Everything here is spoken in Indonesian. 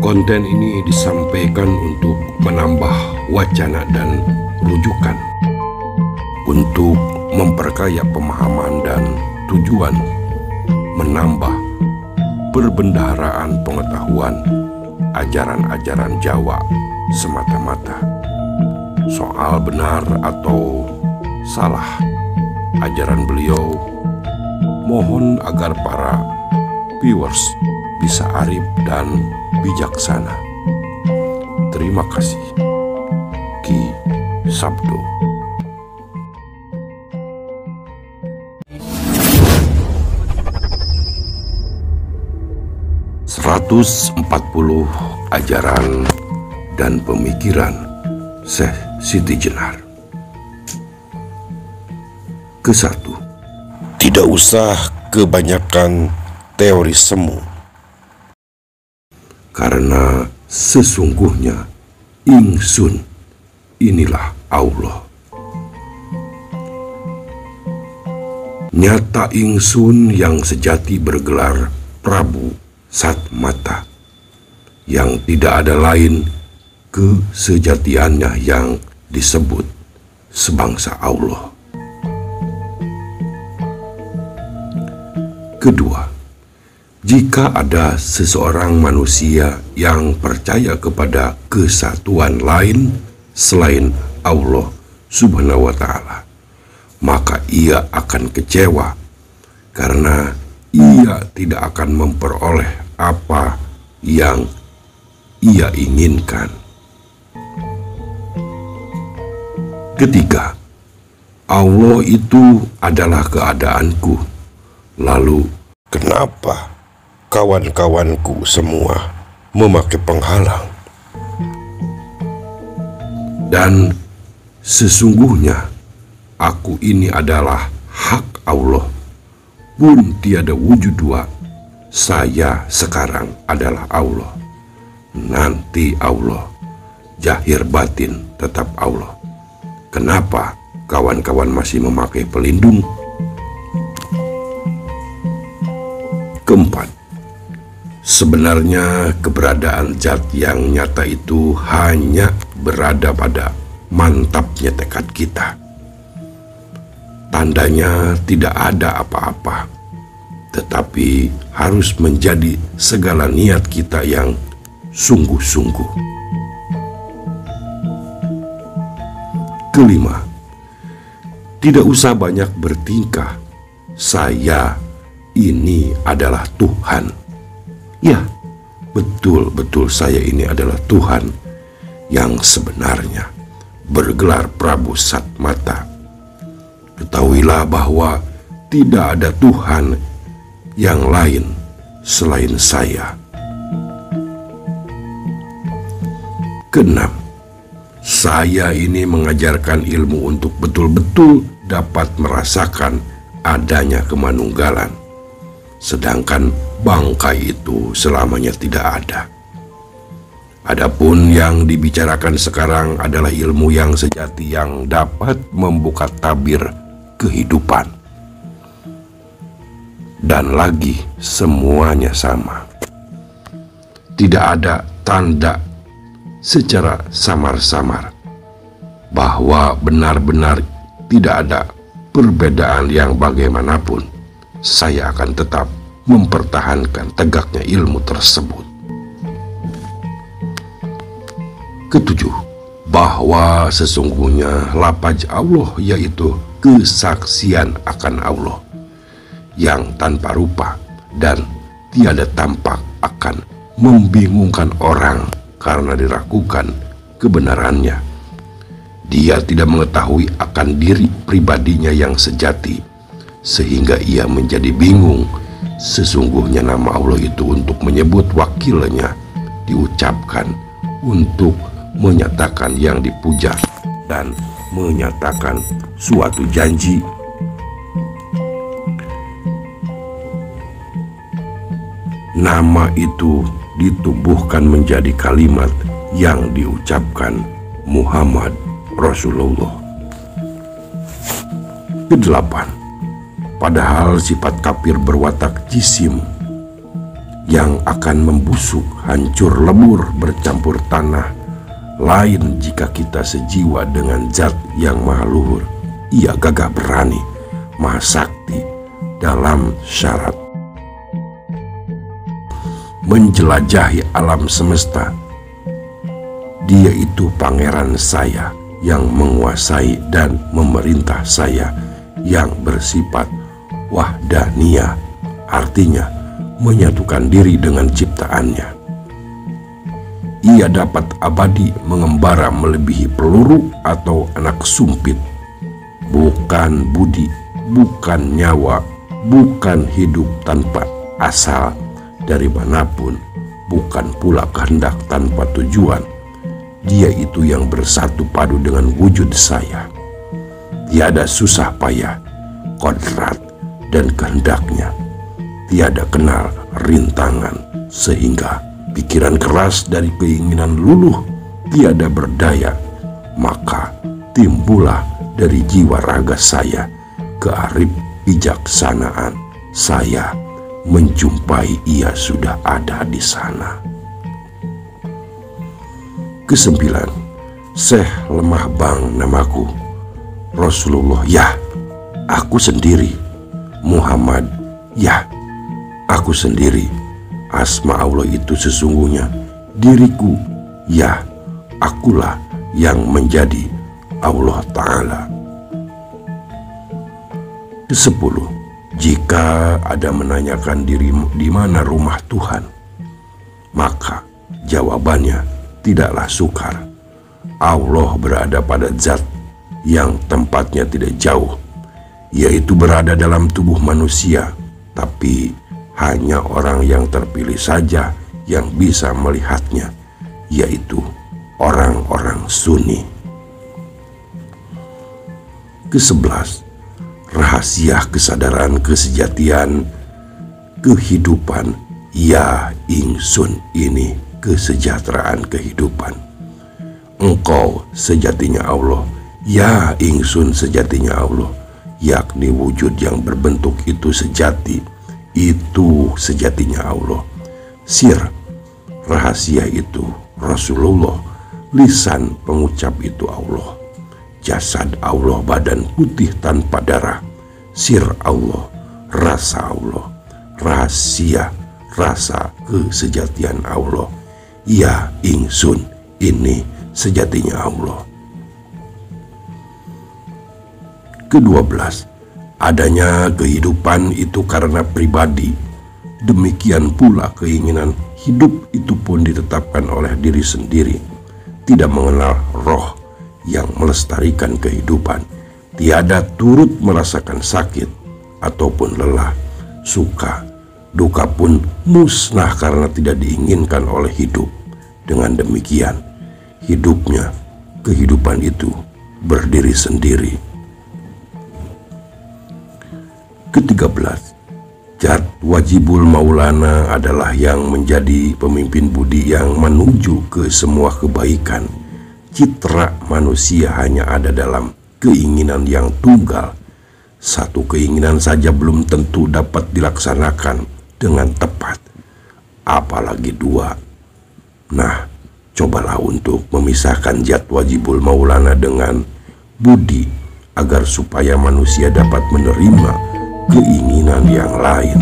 Konten ini disampaikan untuk menambah wacana dan rujukan, untuk memperkaya pemahaman dan tujuan menambah perbendaharaan pengetahuan ajaran-ajaran Jawa semata-mata. Soal benar atau salah ajaran beliau, mohon agar para viewers bisa arif dan bijaksana. Terima kasih. Ki Sabdo. "140 ajaran dan pemikiran Syekh Siti Jenar." Ke-1. Tidak usah kebanyakan teori semu, karena sesungguhnya ingsun inilah Allah. Nyata ingsun yang sejati bergelar Prabu Satmata, yang tidak ada lain kesejatiannya yang disebut sebangsa Allah. Kedua, jika ada seseorang manusia yang percaya kepada kesatuan lain selain Allah Subhanahu wa Ta'ala, maka ia akan kecewa karena ia tidak akan memperoleh apa yang ia inginkan. Ketiga, Allah itu adalah keadaanku. Lalu, kenapa kawan-kawanku semua memakai penghalang? Dan sesungguhnya aku ini adalah hak Allah, pun tiada wujud dua. Saya sekarang adalah Allah, nanti Allah, zahir batin tetap Allah. Kenapa kawan-kawan masih memakai pelindung? Keempat, sebenarnya keberadaan zat yang nyata itu hanya berada pada mantapnya tekad kita. Tandanya tidak ada apa-apa, tetapi harus menjadi segala niat kita yang sungguh-sungguh. Kelima, tidak usah banyak bertingkah. Saya ini adalah Tuhan. Ya, betul-betul saya ini adalah Tuhan yang sebenarnya bergelar Prabu Satmata. Ketahuilah bahwa tidak ada Tuhan yang lain selain saya. Keenam, saya ini mengajarkan ilmu untuk betul-betul dapat merasakan adanya kemanunggalan, sedangkan bangkai itu selamanya tidak ada. Adapun yang dibicarakan sekarang adalah ilmu yang sejati yang dapat membuka tabir kehidupan. Dan lagi semuanya sama. Tidak ada tanda secara samar-samar bahwa benar-benar tidak ada perbedaan yang bagaimanapun. Saya akan tetap mempertahankan tegaknya ilmu tersebut. Ketujuh, bahwa sesungguhnya lapaj Allah yaitu kesaksian akan Allah yang tanpa rupa dan tiada tampak akan membingungkan orang karena diragukan kebenarannya. Dia tidak mengetahui akan diri pribadinya yang sejati, sehingga ia menjadi bingung. Sesungguhnya nama Allah itu untuk menyebut wakilnya diucapkan untuk menyatakan yang dipuja dan menyatakan suatu janji. Nama itu ditumbuhkan menjadi kalimat yang diucapkan Muhammad Rasulullah. Kedelapan, padahal sifat kafir berwatak jisim yang akan membusuk, hancur lebur, bercampur tanah. Lain jika kita sejiwa dengan zat yang maha luhur. Ia gagah berani, maha sakti dalam syarat menjelajahi alam semesta. Dia itu pangeran saya yang menguasai dan memerintah saya, yang bersifat wahdaniyah, artinya menyatukan diri dengan ciptaannya. Ia dapat abadi mengembara melebihi peluru atau anak sumpit. Bukan budi, bukan nyawa, bukan hidup tanpa asal dari manapun, bukan pula kehendak tanpa tujuan. Dia itu yang bersatu padu dengan wujud saya. Tiada susah payah, kodrat dan kehendaknya. Tiada kenal rintangan, sehingga pikiran keras dari keinginan luluh tiada berdaya. Maka timbullah dari jiwa raga saya kearif bijaksanaan. Saya menjumpai ia sudah ada di sana. Kesembilan, Syekh lemah bang namaku. Rasulullah, ya, aku sendiri. Muhammad, ya, aku sendiri. Asma Allah itu sesungguhnya diriku, ya, akulah yang menjadi Allah Ta'ala. Kesepuluh, jika ada menanyakan dirimu di mana rumah Tuhan, maka jawabannya tidaklah sukar. Allah berada pada zat yang tempatnya tidak jauh, yaitu berada dalam tubuh manusia, tapi hanya orang yang terpilih saja yang bisa melihatnya, yaitu orang-orang Sunni. Kesebelas, rahasia kesadaran kesejatian kehidupan, ya ingsun ini kesejahteraan kehidupan. Engkau sejatinya Allah, ya ingsun sejatinya Allah, yakni wujud yang berbentuk itu sejati, itu sejatinya Allah. Sir, rahasia itu Rasulullah, lisan pengucap itu Allah, jasad Allah, badan putih tanpa darah, sir Allah, rasa Allah, rahasia rasa kesejatian Allah, ya ingsun ini sejatinya Allah. Ke-12, adanya kehidupan itu karena pribadi. Demikian pula keinginan hidup itu pun ditetapkan oleh diri sendiri. Tidak mengenal roh yang melestarikan kehidupan. Tiada turut merasakan sakit ataupun lelah. Suka, duka pun musnah karena tidak diinginkan oleh hidup. Dengan demikian, hidupnya, kehidupan itu berdiri sendiri. Ke-13, zat wajibul maulana adalah yang menjadi pemimpin budi yang menuju ke semua kebaikan. Citra manusia hanya ada dalam keinginan yang tunggal. Satu keinginan saja belum tentu dapat dilaksanakan dengan tepat, apalagi dua. Nah, cobalah untuk memisahkan zat wajibul maulana dengan budi, agar supaya manusia dapat menerima keinginan yang lain.